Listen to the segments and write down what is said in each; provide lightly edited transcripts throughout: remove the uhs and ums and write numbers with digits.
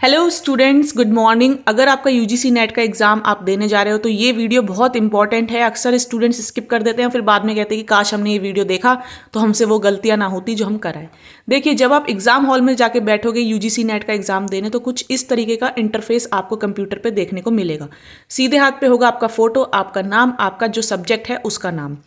Hello students, good morning. अगर आपका UGC net का एग्जाम आप देने जा रहे हो तो ये वीडियो बहुत इंपॉर्टेंट है। अक्सर स्टूडेंट्स स्किप कर देते हैं, फिर बाद में कहते हैं कि काश हमने ये वीडियो देखा तो हमसे वो गलतियां ना होती जो हम कराएं। देखिए, जब आप एग्जाम हॉल में जाके बैठोगे यूजीसी नेट का एग्जाम देने तो कुछ इस तरीके का इंटरफेस आपको कंप्यूटर पे देखने को मिलेगा। सीधे हाथ पे होगा आपका फोटो, आपका नाम, आपका जो सब्जेक्ट है उसका नाम।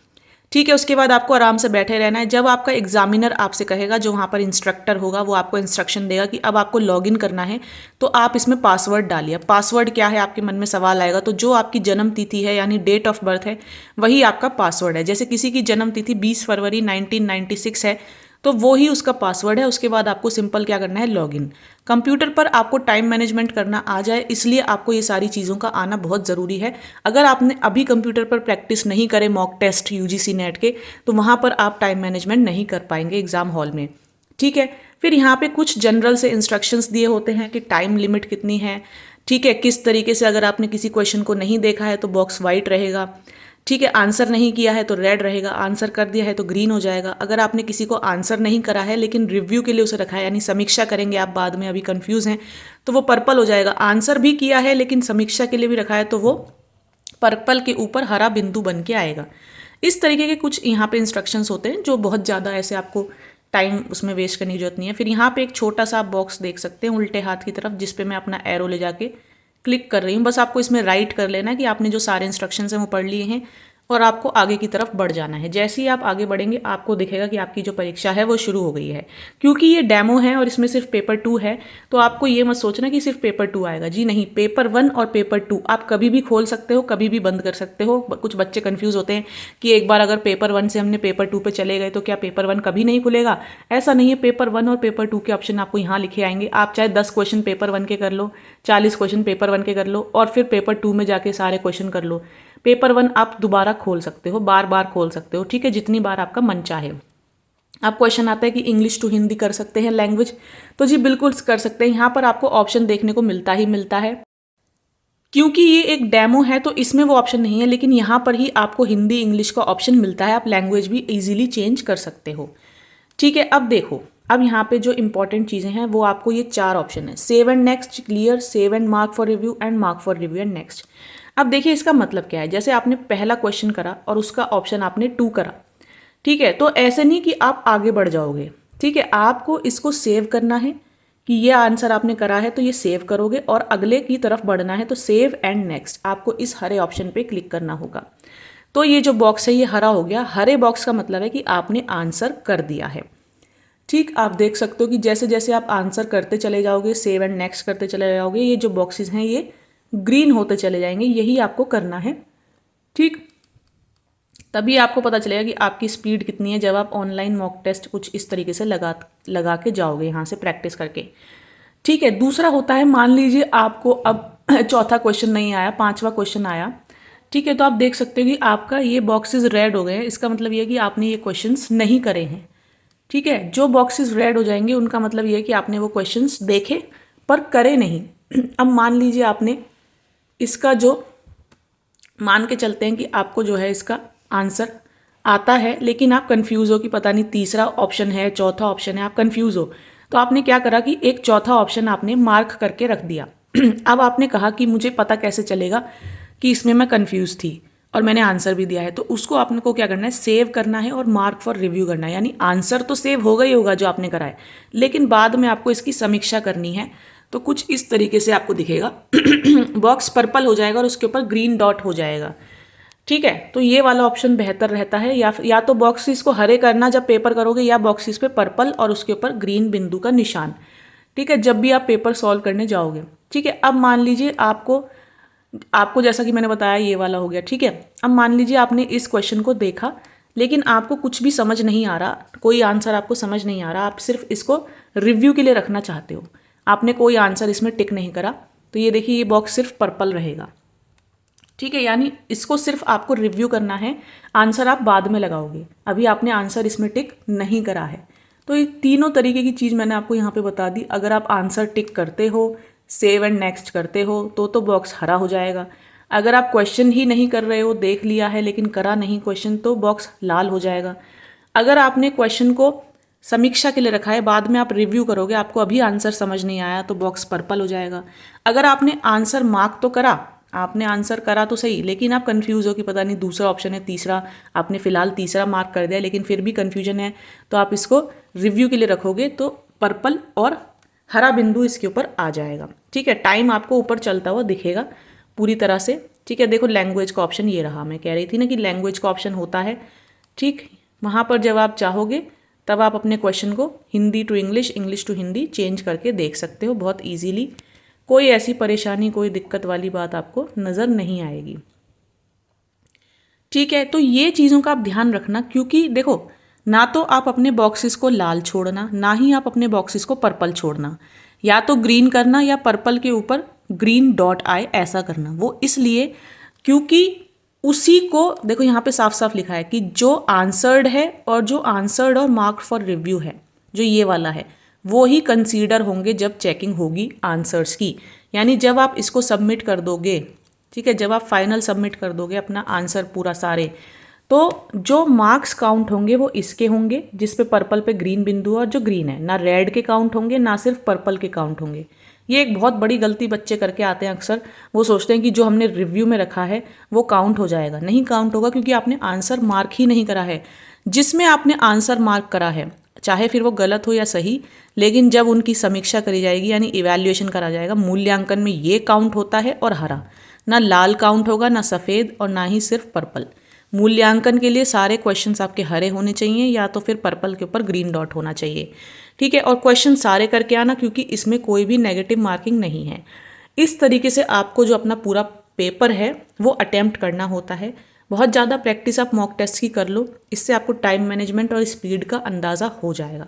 ठीक है, उसके बाद आपको आराम से बैठे रहना है। जब आपका एग्जामिनर आपसे कहेगा, जो वहाँ पर इंस्ट्रक्टर होगा वो आपको इंस्ट्रक्शन देगा कि अब आपको लॉगिन करना है, तो आप इसमें पासवर्ड डालिए। पासवर्ड क्या है, आपके मन में सवाल आएगा। तो जो आपकी जन्म तिथि है यानी डेट ऑफ बर्थ है वही आपका पासवर्ड है। जैसे किसी की जन्म तिथि 20 फरवरी 1996 है तो वो ही उसका पासवर्ड है। उसके बाद आपको सिंपल क्या करना है, लॉगिन। कंप्यूटर पर आपको टाइम मैनेजमेंट करना आ जाए, इसलिए आपको ये सारी चीज़ों का आना बहुत ज़रूरी है। अगर आपने अभी कंप्यूटर पर प्रैक्टिस नहीं करे मॉक टेस्ट यूजीसी नेट के, तो वहाँ पर आप टाइम मैनेजमेंट नहीं कर पाएंगे एग्जाम हॉल में। ठीक है, फिर यहाँ पे कुछ जनरल से इंस्ट्रक्शंस दिए होते हैं कि टाइम लिमिट कितनी है। ठीक है, किस तरीके से अगर आपने किसी क्वेश्चन को नहीं देखा है तो बॉक्स वाइट रहेगा। ठीक है, आंसर नहीं किया है तो रेड रहेगा, आंसर कर दिया है तो ग्रीन हो जाएगा। अगर आपने किसी को आंसर नहीं करा है लेकिन रिव्यू के लिए उसे रखा है, यानी समीक्षा करेंगे आप बाद में, अभी कंफ्यूज हैं, तो वो पर्पल हो जाएगा। आंसर भी किया है लेकिन समीक्षा के लिए भी रखा है तो वो पर्पल के ऊपर हरा बिंदु बन के आएगा। इस तरीके के कुछ यहाँ पे इंस्ट्रक्शंस होते हैं जो बहुत ज़्यादा ऐसे आपको टाइम उसमें वेस्ट करने की जरूरत नहीं है। फिर यहाँ पे एक छोटा सा आप बॉक्स देख सकते हैं उल्टे हाथ की तरफ, जिस पे मैं अपना एरो ले जाके क्लिक कर रही हूँ। बस आपको इसमें राइट कर लेना है कि आपने जो सारे इंस्ट्रक्शंस हैं वो पढ़ लिए हैं और आपको आगे की तरफ बढ़ जाना है। जैसे ही आप आगे बढ़ेंगे आपको दिखेगा कि आपकी जो परीक्षा है वो शुरू हो गई है। क्योंकि ये डेमो है और इसमें सिर्फ पेपर 2 है, तो आपको ये मत सोचना कि सिर्फ पेपर 2 आएगा। जी नहीं, पेपर 1 और पेपर 2 आप कभी भी खोल सकते हो, कभी भी बंद कर सकते हो। कुछ बच्चे कंफ्यूज होते हैं कि एक बार अगर पेपर 1 से हमने पेपर 2 पे चले गए तो क्या पेपर 1 कभी नहीं खुलेगा। ऐसा नहीं है, पेपर 1 और पेपर 2 के ऑप्शन आपको यहाँ लिखे आएंगे। आप चाहे 10 क्वेश्चन पेपर 1 के कर लो, 40 क्वेश्चन पेपर 1 के कर लो और फिर पेपर 2 में जाके सारे क्वेश्चन कर लो। पेपर 1 आप दोबारा खोल सकते हो, बार बार खोल सकते हो। ठीक है, जितनी बार आपका मन चाहे। आप क्वेश्चन आता है कि इंग्लिश टू हिंदी कर सकते हैं लैंग्वेज, तो जी बिल्कुल कर सकते हैं। यहाँ पर आपको ऑप्शन देखने को मिलता ही मिलता है। क्योंकि ये एक डेमो है तो इसमें वो ऑप्शन नहीं है, लेकिन यहाँ पर ही आपको हिंदी इंग्लिश का ऑप्शन मिलता है। आप लैंग्वेज भी इजीली चेंज कर सकते हो। ठीक है, अब देखो, अब यहाँ पे जो इंपॉर्टेंट चीज़ें हैं वो आपको ये 4 ऑप्शन है: save and next, clear, save and mark for review and mark for review and next. अब देखिए इसका मतलब क्या है। जैसे आपने पहला क्वेश्चन करा और उसका ऑप्शन आपने 2 करा, ठीक है, तो ऐसे नहीं कि आप आगे बढ़ जाओगे। ठीक है, आपको इसको सेव करना है कि ये आंसर आपने करा है तो ये सेव करोगे और अगले की तरफ बढ़ना है तो सेव एंड नेक्स्ट आपको इस हरे ऑप्शन पे क्लिक करना होगा। तो ये जो बॉक्स है ये हरा हो गया। हरे बॉक्स का मतलब है कि आपने आंसर कर दिया है। ठीक, आप देख सकते हो कि जैसे जैसे आप आंसर करते चले जाओगे, सेव एंड नेक्स्ट करते चले जाओगे, ये जो बॉक्सेस हैं ये ग्रीन होते चले जाएंगे। यही आपको करना है। ठीक, तभी आपको पता चलेगा कि आपकी स्पीड कितनी है जब आप ऑनलाइन मॉक टेस्ट कुछ इस तरीके से लगा के जाओगे यहाँ से प्रैक्टिस करके। ठीक है, दूसरा होता है, मान लीजिए आपको अब चौथा क्वेश्चन नहीं आया, 5वां क्वेश्चन आया। ठीक है, तो आप देख सकते हो कि आपका ये बॉक्सेस रेड हो गए हैं। इसका मतलब ये है कि आपने ये क्वेश्चंस नहीं करे हैं। ठीक है, जो बॉक्सेस रेड हो जाएंगे उनका मतलब ये है कि आपने वो क्वेश्चंस देखे पर करे नहीं। अब मान लीजिए आपने इसका जो, मान के चलते हैं कि आपको जो है इसका आंसर आता है लेकिन आप कंफ्यूज हो कि पता नहीं तीसरा ऑप्शन है चौथा ऑप्शन है, आप कंफ्यूज हो। तो आपने क्या करा कि एक चौथा ऑप्शन आपने मार्क करके रख दिया। अब आपने कहा कि मुझे पता कैसे चलेगा कि इसमें मैं कंफ्यूज थी और मैंने आंसर भी दिया है, तो उसको आपने को क्या करना है, सेव करना है और मार्क फॉर रिव्यू करना है। यानी आंसर तो सेव होगा ही होगा जो आपने करा है, लेकिन बाद में आपको इसकी समीक्षा करनी है। तो कुछ इस तरीके से आपको दिखेगा। बॉक्स पर्पल हो जाएगा और उसके ऊपर ग्रीन डॉट हो जाएगा। ठीक है, तो ये वाला ऑप्शन बेहतर रहता है। या तो बॉक्सेस को हरे करना जब पेपर करोगे, या बॉक्सेस पे पर्पल और उसके ऊपर ग्रीन बिंदु का निशान। ठीक है, जब भी आप पेपर सॉल्व करने जाओगे। ठीक है, अब मान लीजिए आपको जैसा कि मैंने बताया ये वाला हो गया। ठीक है, अब मान लीजिए आपने इस क्वेश्चन को देखा लेकिन आपको कुछ भी समझ नहीं आ रहा, कोई आंसर आपको समझ नहीं आ रहा, आप सिर्फ इसको रिव्यू के लिए रखना चाहते हो, आपने कोई आंसर इसमें टिक नहीं करा, तो ये देखिए ये बॉक्स सिर्फ पर्पल रहेगा। ठीक है, यानी इसको सिर्फ आपको रिव्यू करना है, आंसर आप बाद में लगाओगे, अभी आपने आंसर इसमें टिक नहीं करा है। तो ये तीनों तरीके की चीज़ मैंने आपको यहाँ पे बता दी। अगर आप आंसर टिक करते हो, सेव एंड नेक्स्ट करते हो तो बॉक्स हरा हो जाएगा। अगर आप क्वेश्चन ही नहीं कर रहे हो, देख लिया है लेकिन करा नहीं क्वेश्चन, तो बॉक्स लाल हो जाएगा। अगर आपने क्वेश्चन को समीक्षा के लिए रखा है, बाद में आप रिव्यू करोगे, आपको अभी आंसर समझ नहीं आया तो बॉक्स पर्पल हो जाएगा। अगर आपने आंसर मार्क तो करा, आपने आंसर करा तो सही, लेकिन आप कंफ्यूज हो कि पता नहीं दूसरा ऑप्शन है तीसरा, आपने फिलहाल तीसरा मार्क कर दिया लेकिन फिर भी कंफ्यूजन है, तो आप इसको रिव्यू के लिए रखोगे तो पर्पल और हरा बिंदु इसके ऊपर आ जाएगा। ठीक है, टाइम आपको ऊपर चलता हुआ दिखेगा पूरी तरह से। ठीक है, देखो लैंग्वेज का ऑप्शन ये रहा, मैं कह रही थी ना कि लैंग्वेज का ऑप्शन होता है। ठीक, वहाँ पर जब आप चाहोगे तब आप अपने क्वेश्चन को Hindi to English, English to Hindi change करके देख सकते हो बहुत ईजीली। कोई ऐसी परेशानी, कोई दिक्कत वाली बात आपको नज़र नहीं आएगी। ठीक है, तो ये चीज़ों का आप ध्यान रखना, क्योंकि देखो ना तो आप अपने बॉक्सेस को लाल छोड़ना, ना ही आप अपने बॉक्सेस को पर्पल छोड़ना, या तो ग्रीन करना या पर्पल के ऊपर ग्रीन डॉट आए, ऐसा करना। वो इसलिए क्योंकि उसी को देखो यहाँ पे साफ साफ लिखा है कि जो आंसर्ड है और जो आंसर्ड और मार्क फॉर रिव्यू है, जो ये वाला है, वो ही कंसीडर होंगे जब चेकिंग होगी आंसर्स की। यानी जब आप इसको सबमिट कर दोगे, ठीक है, जब आप फाइनल सबमिट कर दोगे अपना आंसर पूरा सारे, तो जो मार्क्स काउंट होंगे वो इसके होंगे जिस पे पर्पल पे ग्रीन बिंदु और जो ग्रीन है, ना रेड के काउंट होंगे ना सिर्फ पर्पल के काउंट होंगे। ये एक बहुत बड़ी गलती बच्चे करके आते हैं अक्सर। वो सोचते हैं कि जो हमने रिव्यू में रखा है वो काउंट हो जाएगा। नहीं काउंट होगा, क्योंकि आपने आंसर मार्क ही नहीं करा है। जिसमें आपने आंसर मार्क करा है, चाहे फिर वो गलत हो या सही, लेकिन जब उनकी समीक्षा करी जाएगी यानी इवैल्यूएशन करा जाएगा, मूल्यांकन में ये काउंट होता है और हरा, ना लाल काउंट होगा, ना सफ़ेद और ना ही सिर्फ पर्पल। मूल्यांकन के लिए सारे क्वेश्चंस आपके हरे होने चाहिए या तो फिर पर्पल के ऊपर ग्रीन डॉट होना चाहिए। ठीक है, और क्वेश्चन सारे करके आना, क्योंकि इसमें कोई भी नेगेटिव मार्किंग नहीं है। इस तरीके से आपको जो अपना पूरा पेपर है वो अटेम्प्ट करना होता है। बहुत ज़्यादा प्रैक्टिस आप मॉक टेस्ट की कर लो, इससे आपको टाइम मैनेजमेंट और स्पीड का अंदाज़ा हो जाएगा।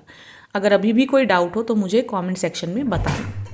अगर अभी भी कोई डाउट हो तो मुझे कमेंट सेक्शन में बताएं।